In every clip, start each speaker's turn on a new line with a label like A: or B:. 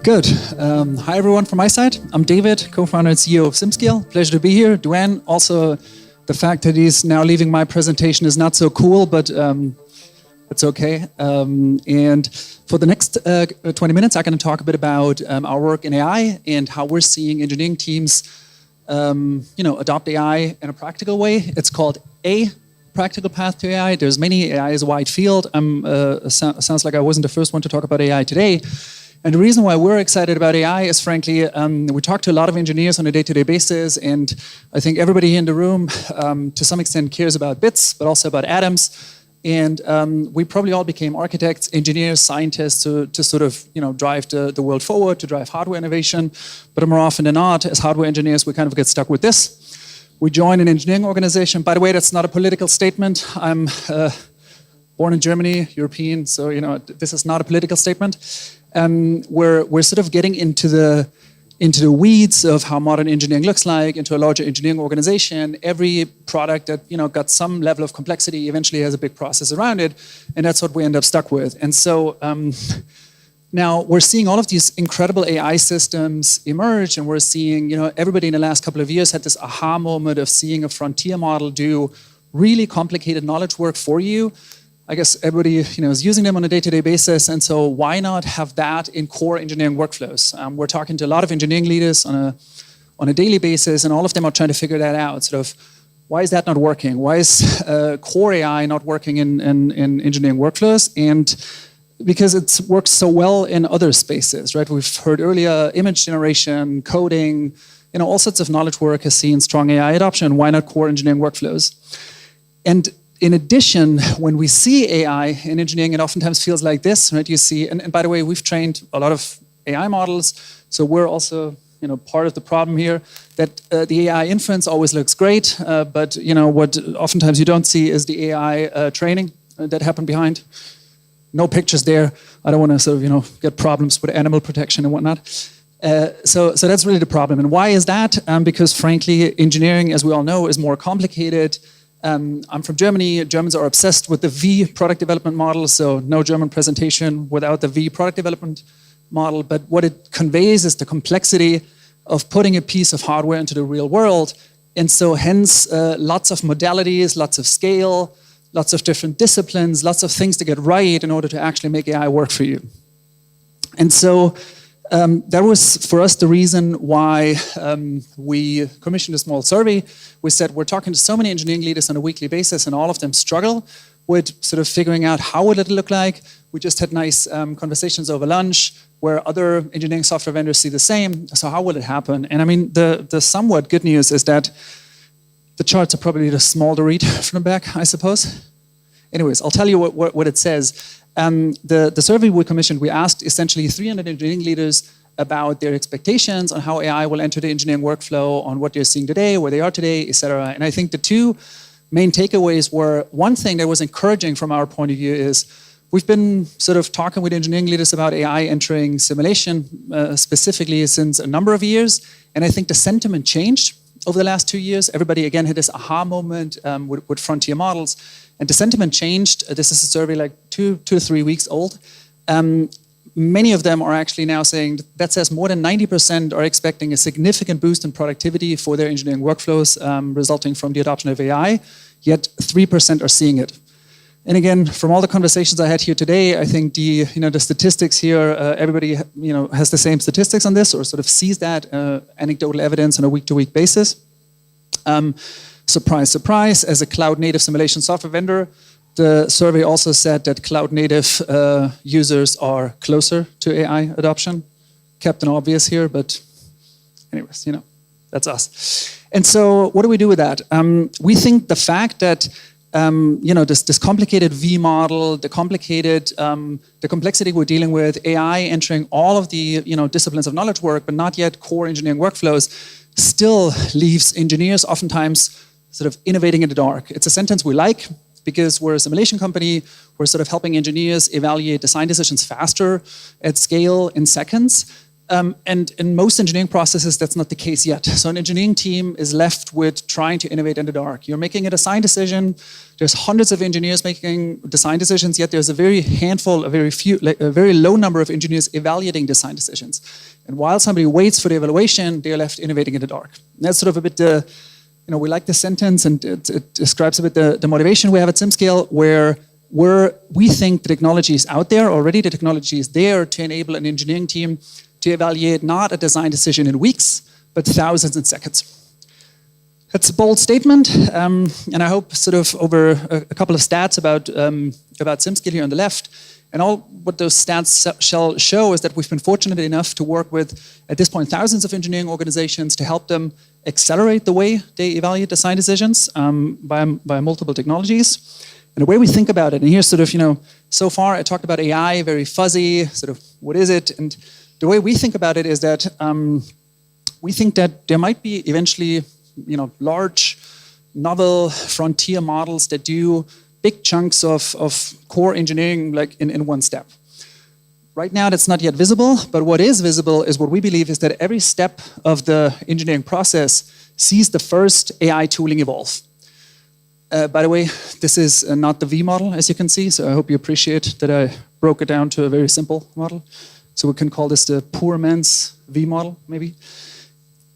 A: Good. Hi, everyone from my side. I'm David, co-founder and CEO of SimScale. Pleasure to be here. Duane, also the fact that he's now leaving my presentation is not so cool, but it's okay. And for the next 20 minutes, I'm going to talk a bit about our work in AI and how we're seeing engineering teams adopt AI in a practical way. It's called a practical path to AI. There's many. AI is a wide field. Sounds like I wasn't the first one to talk about AI today. And the reason why we're excited about AI is, frankly, we talk to a lot of engineers on a day-to-day basis, and I think everybody in the room, to some extent, cares about bits, but also about atoms. And we probably all became architects, engineers, scientists to sort of drive the world forward, to drive hardware innovation. But more often than not, as hardware engineers, we kind of get stuck with this. We join an engineering organization. By the way, that's not a political statement. I'm born in Germany, European, so this is not a political statement. We're sort of getting into the weeds of how modern engineering looks like, into a larger engineering organization. Every product that got some level of complexity eventually has a big process around it, and that's what we end up stuck with. And so now we're seeing all of these incredible AI systems emerge, and we're seeing everybody in the last couple of years had this aha moment of seeing a frontier model do really complicated knowledge work for you. I guess everybody is using them on a day-to-day basis, and so why not have that in core engineering workflows? We're talking to a lot of engineering leaders on a daily basis, and all of them are trying to figure that out. Sort of, why is that not working? Why is core AI not working in engineering workflows? And because it works so well in other spaces, right? We've heard earlier, image generation, coding, all sorts of knowledge work has seen strong AI adoption. Why not core engineering workflows? And in addition, when we see AI in engineering, it oftentimes feels like this, right? You see, and by the way, we've trained a lot of AI models, so we're also, part of the problem here, that the AI inference always looks great, but what oftentimes you don't see is the AI training that happened behind. No pictures there. I don't want to sort of, get problems with animal protection and whatnot. So that's really the problem. And why is that? Because frankly, engineering, as we all know, is more complicated. I'm from Germany. Germans are obsessed with the V product development model, so no German presentation without the V product development model. But what it conveys is the complexity of putting a piece of hardware into the real world. And so hence, lots of modalities, lots of scale, lots of different disciplines, lots of things to get right in order to actually make AI work for you. And so that was, for us, the reason why we commissioned a small survey. We said we're talking to so many engineering leaders on a weekly basis, and all of them struggle with sort of figuring out how would it look like. We just had nice conversations over lunch where other engineering software vendors see the same. So how will it happen? And I mean, the somewhat good news is that the charts are probably too small to read from the back, I suppose. Anyways, I'll tell you what it says. The survey we commissioned, we asked essentially 300 engineering leaders about their expectations on how AI will enter the engineering workflow, on what they're seeing today, where they are today, et cetera. And I think the two main takeaways were, one thing that was encouraging from our point of view is we've been sort of talking with engineering leaders about AI entering simulation specifically since a number of years. And I think the sentiment changed over the last 2 years. Everybody, again, had this aha moment with frontier models. And the sentiment changed. This is a survey like 2 to 3 weeks old. Many of them are actually now saying that says more than 90% are expecting a significant boost in productivity for their engineering workflows resulting from the adoption of AI, yet 3% are seeing it. And again, from all the conversations I had here today, I think the statistics here, everybody has the same statistics on this, or sort of sees that anecdotal evidence on a week-to-week basis. Surprise, surprise, as a cloud-native simulation software vendor, the survey also said that cloud-native users are closer to AI adoption. Captain Obvious here, but anyways, that's us. And so what do we do with that? We think the fact that this complicated V model, the complexity we're dealing with, AI entering all of the disciplines of knowledge work, but not yet core engineering workflows, still leaves engineers oftentimes sort of innovating in the dark. It's a sentence we like because we're a simulation company. We're sort of helping engineers evaluate design decisions faster at scale in seconds. And in most engineering processes, that's not the case yet. So an engineering team is left with trying to innovate in the dark. You're making a design decision. There's hundreds of engineers making design decisions, yet there's a very handful, a very low number of engineers evaluating design decisions. And while somebody waits for the evaluation, they're left innovating in the dark. And that's sort of a bit the, we like this sentence, and it describes a bit the motivation we have at SimScale, where we think the technology is out there already. The technology is there to enable an engineering team to evaluate not a design decision in weeks, but thousands in seconds. That's a bold statement, and I hope sort of over a couple of stats about SimScale here on the left, and all what those stats shall show is that we've been fortunate enough to work with, at this point, thousands of engineering organizations to help them accelerate the way they evaluate design decisions by multiple technologies. And the way we think about it, and here's sort of, so far I talked about AI, very fuzzy, sort of what is it? And the way we think about it is that we think that there might be eventually, large, novel frontier models that do big chunks of core engineering like in one step. Right now, that's not yet visible, but what is visible is what we believe is that every step of the engineering process sees the first AI tooling evolve. By the way, this is not the V model, as you can see, so I hope you appreciate that I broke it down to a very simple model. So we can call this the poor man's V model, maybe.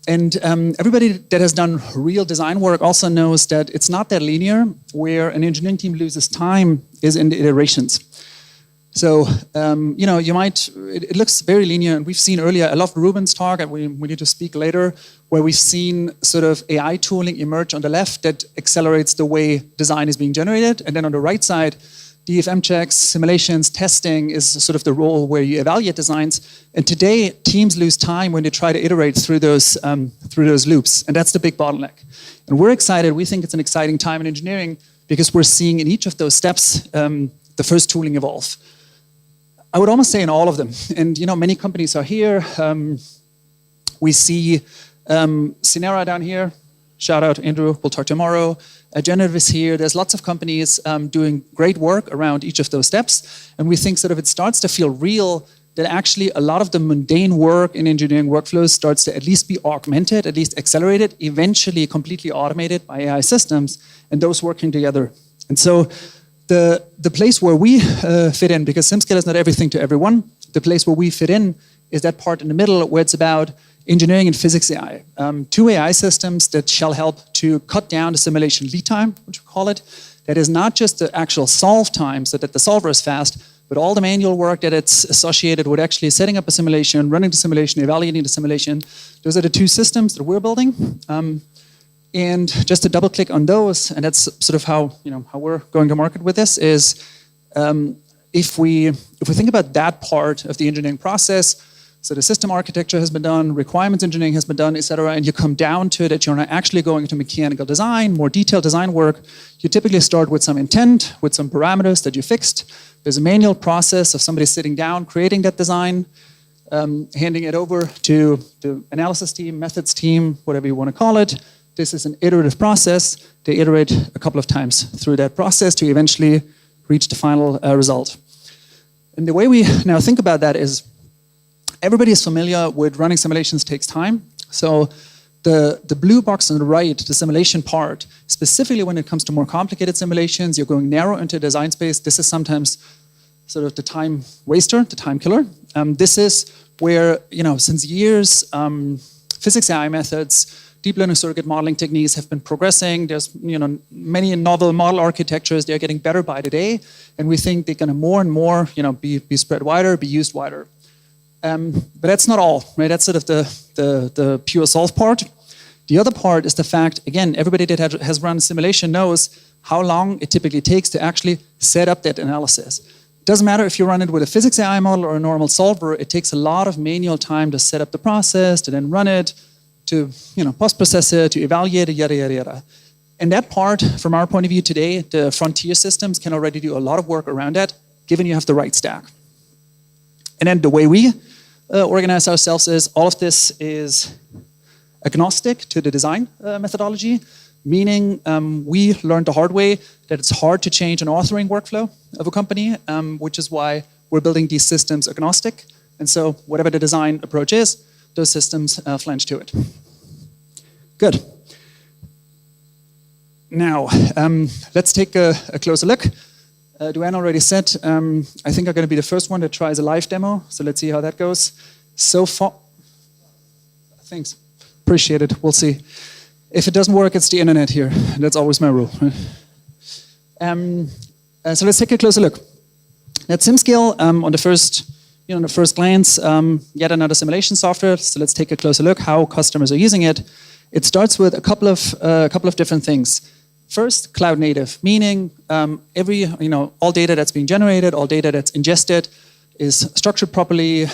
A: And everybody that has done real design work also knows that it's not that linear. Where an engineering team loses time is in the iterations. So, it looks very linear, and we've seen earlier, I loved Ruben's talk, and we need to speak later, where we've seen sort of AI tooling emerge on the left that accelerates the way design is being generated. And then on the right side, DFM checks, simulations, testing is sort of the role where you evaluate designs. And today, teams lose time when they try to iterate through those loops. And that's the big bottleneck. And we're excited. We think it's an exciting time in engineering because we're seeing in each of those steps the first tooling evolve. I would almost say in all of them. And many companies are here. We see Cinera down here. Shout out, Andrew. We'll talk tomorrow. Generative is here. There's lots of companies doing great work around each of those steps. And we think sort of it starts to feel real that actually a lot of the mundane work in engineering workflows starts to at least be augmented, at least accelerated, eventually completely automated by AI systems, and those working together. And so the place where we fit in, because SimScale is not everything to everyone, the place where we fit in is that part in the middle where it's about engineering and physics AI. Two AI systems that shall help to cut down the simulation lead time, which we call it. That is not just the actual solve time so that the solver is fast, but all the manual work that it's associated with actually setting up a simulation, running the simulation, evaluating the simulation. Those are the two systems that we're building. And just to double click on those, and that's sort of how we're going to market with this, is if we think about that part of the engineering process, so the system architecture has been done, requirements engineering has been done, et cetera, and you come down to that you're not actually going into mechanical design, more detailed design work, you typically start with some intent, with some parameters that you fixed. There's a manual process of somebody sitting down, creating that design, handing it over to the analysis team, methods team, whatever you want to call it. This is an iterative process. They iterate a couple of times through that process to eventually reach the final result. And the way we now think about that is everybody is familiar with running simulations takes time. So the blue box on the right, the simulation part, specifically when it comes to more complicated simulations, you're going narrow into design space. This is sometimes sort of the time waster, the time killer. This is where, since years, physics AI methods, deep learning surrogate modeling techniques have been progressing. There's many novel model architectures. They're getting better by the day. And we think they're going to more and more be spread wider, be used wider. But that's not all, right? That's sort of the pure solve part. The other part is the fact, again, everybody that has run a simulation knows how long it typically takes to actually set up that analysis. It doesn't matter if you run it with a physics AI model or a normal solver, it takes a lot of manual time to set up the process, to then run it, to post-process it, to evaluate it, yada, yada, yada. And that part, from our point of view today, the frontier systems can already do a lot of work around that, given you have the right stack. And then the way we organize ourselves is all of this is agnostic to the design methodology, meaning we learned the hard way that it's hard to change an authoring workflow of a company, which is why we're building these systems agnostic. And so whatever the design approach is, those systems flange to it. Good. Now, let's take a closer look. Duane already said, I think I'm going to be the first one that tries a live demo. So let's see how that goes. So far, thanks. Appreciate it. We'll see. If it doesn't work, it's the internet here. That's always my rule. So let's take a closer look. At SimScale, on the first glance, yet another simulation software. So let's take a closer look how customers are using it. It starts with a couple of different things. First, cloud native, meaning all data that's being generated, all data that's ingested, is structured properly,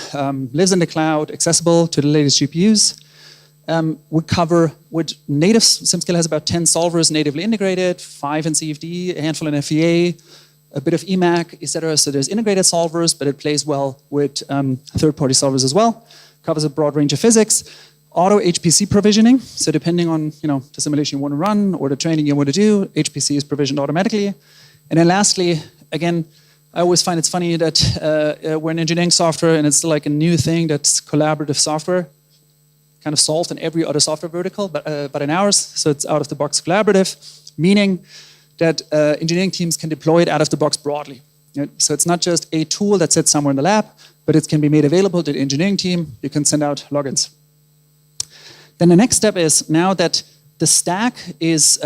A: lives in the cloud, accessible to the latest GPUs. We cover with native, SimScale has about 10 solvers natively integrated, 5 in CFD, a handful in FEA, a bit of EMAC, etc. So there's integrated solvers, but it plays well with third-party solvers as well. Covers a broad range of physics. Auto HPC provisioning. So depending on the simulation you want to run or the training you want to do, HPC is provisioned automatically. And then lastly, again, I always find it's funny that we're in engineering software and it's still like a new thing that's collaborative software, kind of solved in every other software vertical, but in ours, so it's out-of-the-box collaborative, meaning that engineering teams can deploy it out of the box broadly. Right? So it's not just a tool that sits somewhere in the lab, but it can be made available to the engineering team. You can send out logins. Then the next step is now that the stack is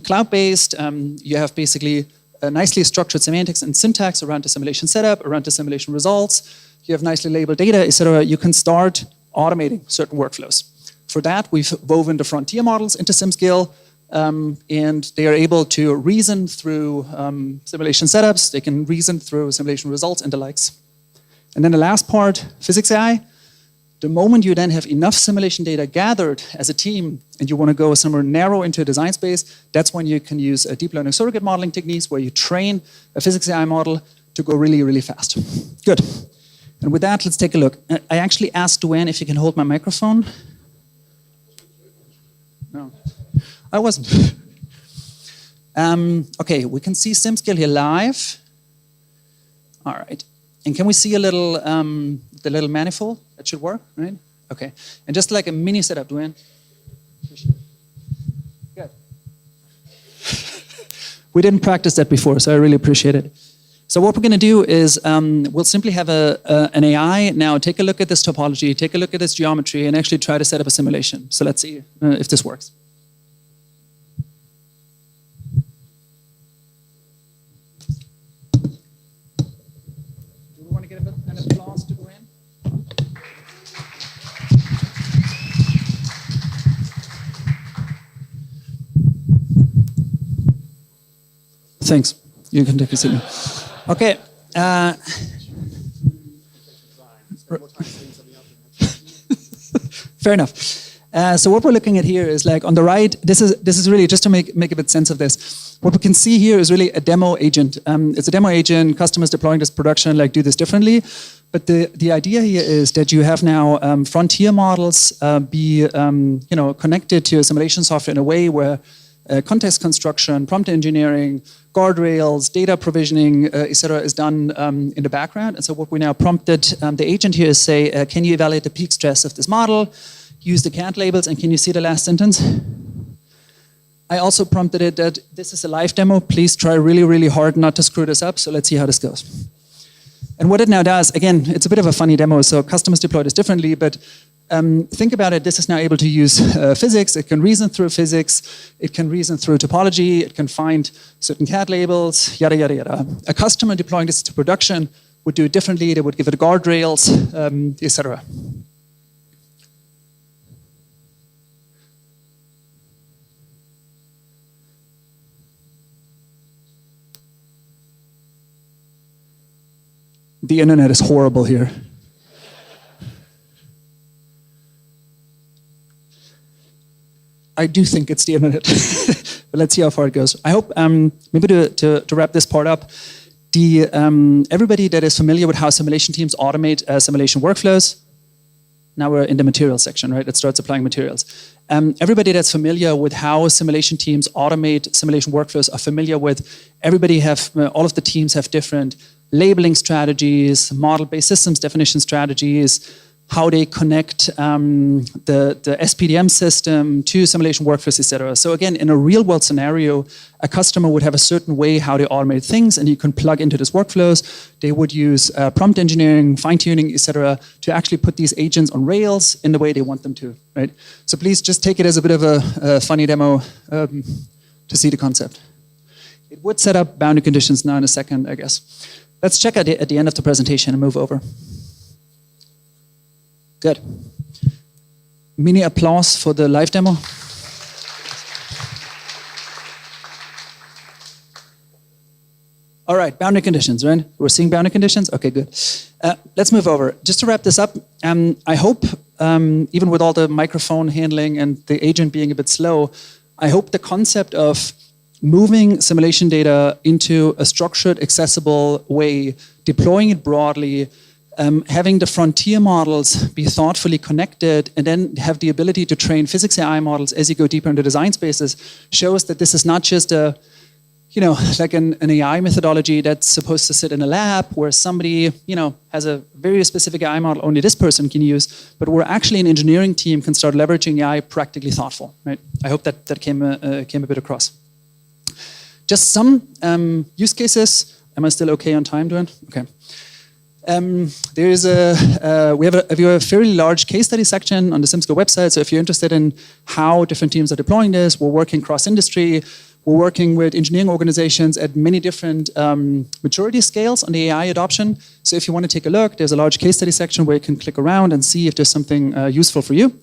A: cloud-based, you have basically nicely structured semantics and syntax around the simulation setup, around the simulation results. You have nicely labeled data, etc. You can start automating certain workflows. For that, we've woven the frontier models into SimScale, and they are able to reason through simulation setups. They can reason through simulation results and the likes. And then the last part, physics AI. The moment you then have enough simulation data gathered as a team and you want to go somewhere narrow into a design space, that's when you can use deep learning surrogate modeling techniques where you train a physics AI model to go really, really fast. Good. And with that, let's take a look. I actually asked Duane if he can hold my microphone. No, I wasn't. Okay, we can see SimScale here live. All right. And can we see a little, the little manifold? That should work, right? Okay. And just like a mini setup, Duane. Good. We didn't practice that before, so I really appreciate it. So what we're going to do is we'll simply have an AI now take a look at this topology, take a look at this geometry, and actually try to set up a simulation. So let's see if this works. Do we want to get an applause to go in? Thanks. You can take a seat now. Okay. Fair enough. So what we're looking at here is like on the right, this is really just to make a bit sense of this. What we can see here is really a demo agent. It's a demo agent, customers deploying this production, like do this differently. But the idea here is that you have now frontier models be connected to a simulation software in a way where context construction, prompt engineering, guardrails, data provisioning, etc. is done in the background. And so what we now prompted the agent here is say, can you evaluate the peak stress of this model? Use the CAD labels, and can you see the last sentence? I also prompted it that this is a live demo. Please try really, really hard not to screw this up. So let's see how this goes. And what it now does, again, it's a bit of a funny demo. So customers deploy this differently, but think about it, this is now able to use physics, it can reason through physics, it can reason through topology, it can find certain CAD labels, yada, yada, yada. A customer deploying this to production would do it differently, they would give it guardrails, etc. The internet is horrible here. I do think it's the internet, but let's see how far it goes. I hope, maybe to wrap this part up, everybody that is familiar with how simulation teams automate simulation workflows, now we're in the materials section, right? It starts applying materials. Everybody that's familiar with how simulation teams automate simulation workflows are familiar with, all of the teams have different labeling strategies, model-based systems definition strategies, how they connect the SPDM system to simulation workflows, etc. So again, in a real-world scenario, a customer would have a certain way how they automate things, and you can plug into these workflows. They would use prompt engineering, fine-tuning, etc., to actually put these agents on rails in the way they want them to. Right? So please just take it as a bit of a funny demo to see the concept. It would set up boundary conditions now in a second, I guess. Let's check at the end of the presentation and move over. Good. Mini applause for the live demo. All right, boundary conditions, right? We're seeing boundary conditions? Okay, good. Let's move over. Just to wrap this up, I hope, even with all the microphone handling and the agent being a bit slow, I hope the concept of moving simulation data into a structured, accessible way, deploying it broadly, having the frontier models be thoughtfully connected, and then have the ability to train physics AI models as you go deeper into design spaces, shows that this is not just a, like an AI methodology that's supposed to sit in a lab where somebody, has a very specific AI model only this person can use, but where actually an engineering team can start leveraging AI practically thoughtful, right? I hope that came a bit across. Just some use cases. Am I still okay on time, Duane? Okay. We have a fairly large case study section on the SimScale website. So if you're interested in how different teams are deploying this, we're working cross-industry. We're working with engineering organizations at many different maturity scales on the AI adoption. So if you want to take a look, there's a large case study section where you can click around and see if there's something useful for you.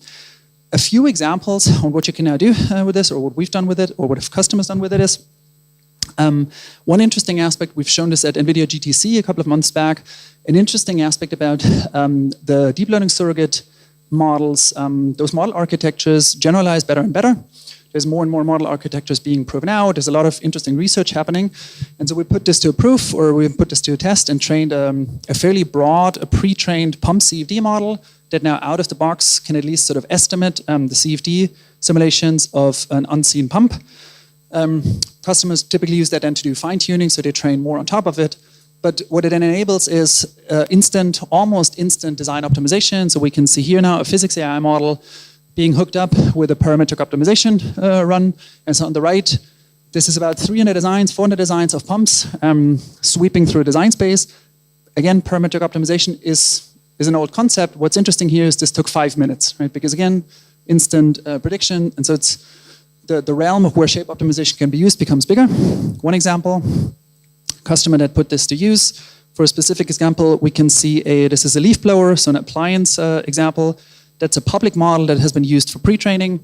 A: A few examples on what you can now do with this, or what we've done with it, or what have customers done with it is, one interesting aspect, we've shown this at NVIDIA GTC a couple of months back, an interesting aspect about the deep learning surrogate models, those model architectures generalize better and better. There's more and more model architectures being proven out. There's a lot of interesting research happening. And so we put this to a proof, or we put this to a test and trained a fairly broad, a pre-trained pump CFD model that now out of the box can at least sort of estimate the CFD simulations of an unseen pump. Customers typically use that then to do fine-tuning, so they train more on top of it. But what it then enables is almost instant design optimization. So we can see here now a physics AI model being hooked up with a parametric optimization run. And so on the right, this is about 300 designs, 400 designs of pumps sweeping through a design space. Again, parametric optimization is an old concept. What's interesting here is this took 5 minutes, right? Because again, instant prediction. And so it's the realm of where shape optimization can be used becomes bigger. One example, customer that put this to use. For a specific example, we can see this is a leaf blower, so an appliance example. That's a public model that has been used for pre-training.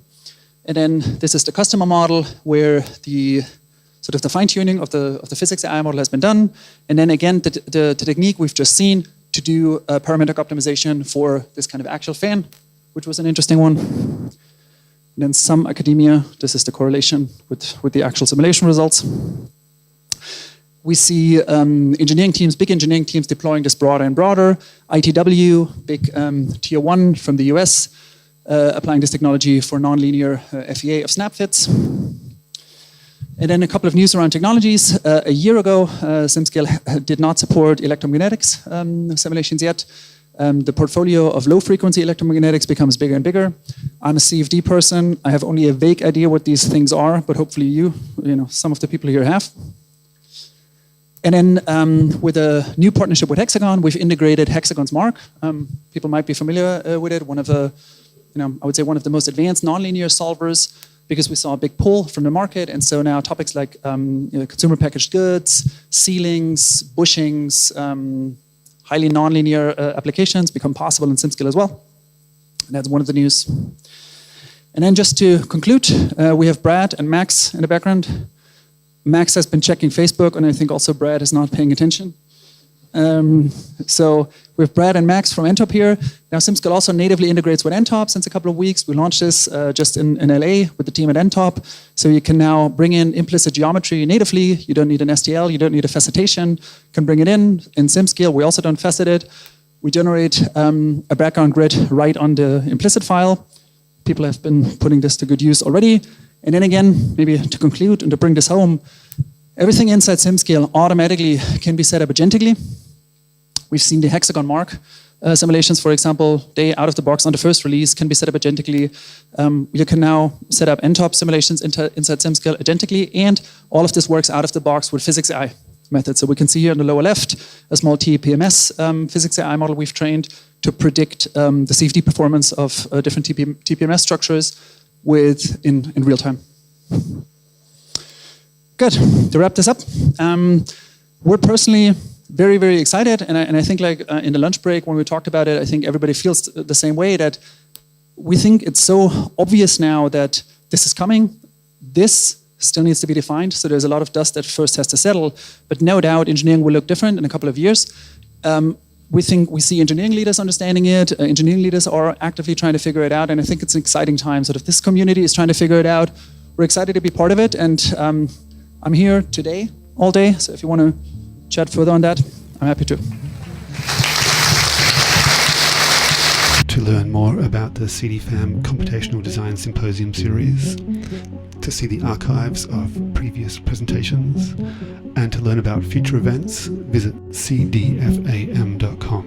A: And then this is the customer model where the sort of the fine-tuning of the physics AI model has been done. And then again, the technique we've just seen to do parametric optimization for this kind of actual fan, which was an interesting one. And then some academia, this is the correlation with the actual simulation results. We see engineering teams, big engineering teams deploying this broader and broader. ITW, big tier 1 from the US, applying this technology for nonlinear FEA of snap fits. And then a couple of news around technologies. A year ago, SimScale did not support electromagnetics simulations yet. The portfolio of low-frequency electromagnetics becomes bigger and bigger. I'm a CFD person. I have only a vague idea what these things are, but hopefully some of the people here have. And then with a new partnership with Hexagon, we've integrated Hexagon's Mark. People might be familiar with it. One of the, I would say one of the most advanced nonlinear solvers, because we saw a big pull from the market. And so now topics like consumer packaged goods, ceilings, bushings, highly nonlinear applications become possible in SimScale as well. And that's one of the news. And then just to conclude, we have Brad and Max in the background. Max has been checking Facebook, and I think also Brad is not paying attention. So we have Brad and Max from NTOP here. Now SimScale also natively integrates with NTOP since a couple of weeks. We launched this just in LA with the team at NTOP. So you can now bring in implicit geometry natively. You don't need an STL, you don't need a facetation. You can bring it in SimScale. We also don't facet it. We generate a background grid right on the implicit file. People have been putting this to good use already. And then again, maybe to conclude and to bring this home, Everything inside SimScale automatically can be set up agentically. We've seen the hexagon mark simulations, for example. They, out of the box on the first release, can be set up agentically. You can now set up NTOP simulations inside SimScale agentically, and all of this works out of the box with physics AI methods. So we can see here on the lower left a small TPMS physics AI model we've trained to predict the safety performance of different TPMS structures in real time. Good. To wrap this up, we're personally very, very excited, and I think like in the lunch break when we talked about it, I think everybody feels the same way, that we think it's so obvious now that this is coming. This still needs to be defined, so there's a lot of dust that first has to settle, but no doubt engineering will look different in a couple of years. We think we see engineering leaders understanding it, engineering leaders are actively trying to figure it out, and I think it's an exciting time. Sort of this community is trying to figure it out. We're excited to be part of it, and I'm here today, all day, so if you want to chat further on that, I'm happy to.
B: To learn more about the CDFAM Computational Design Symposium series, to see the archives of previous presentations, and to learn about future events, visit cdfam.com.